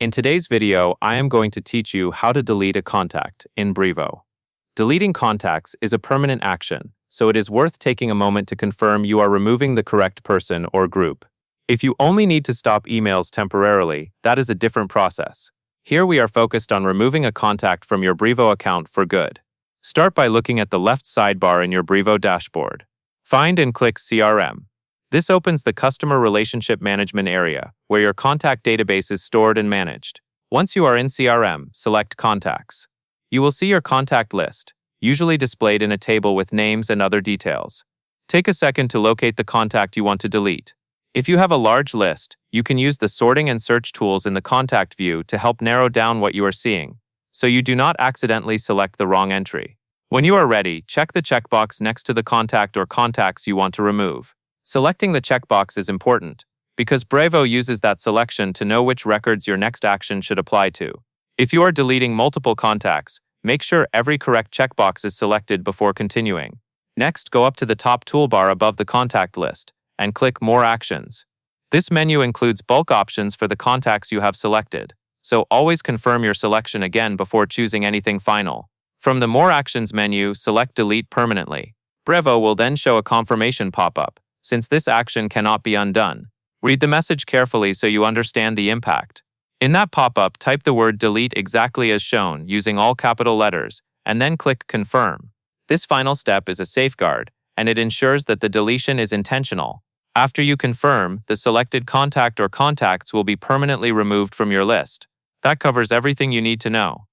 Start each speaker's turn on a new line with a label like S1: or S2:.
S1: In today's video, I am going to teach you how to delete a contact in Brevo. Deleting contacts is a permanent action, so it is worth taking a moment to confirm you are removing the correct person or group. If you only need to stop emails temporarily, that is a different process. Here we are focused on removing a contact from your Brevo account for good. Start by looking at the left sidebar in your Brevo dashboard. Find and click CRM. This opens the Customer Relationship Management area, where your contact database is stored and managed. Once you are in CRM, select Contacts. You will see your contact list, usually displayed in a table with names and other details. Take a second to locate the contact you want to delete. If you have a large list, you can use the sorting and search tools in the contact view to help narrow down what you are seeing, so you do not accidentally select the wrong entry. When you are ready, check the checkbox next to the contact or contacts you want to remove. Selecting the checkbox is important, because Brevo uses that selection to know which records your next action should apply to. If you are deleting multiple contacts, make sure every correct checkbox is selected before continuing. Next, go up to the top toolbar above the contact list and click More Actions. This menu includes bulk options for the contacts you have selected, so always confirm your selection again before choosing anything final. From the More Actions menu, select Delete Permanently. Brevo will then show a confirmation pop-up, since this action cannot be undone. Read the message carefully so you understand the impact. In that pop-up, type the word delete exactly as shown using all capital letters, and then click Confirm. This final step is a safeguard, and it ensures that the deletion is intentional. After you confirm, the selected contact or contacts will be permanently removed from your list. That covers everything you need to know.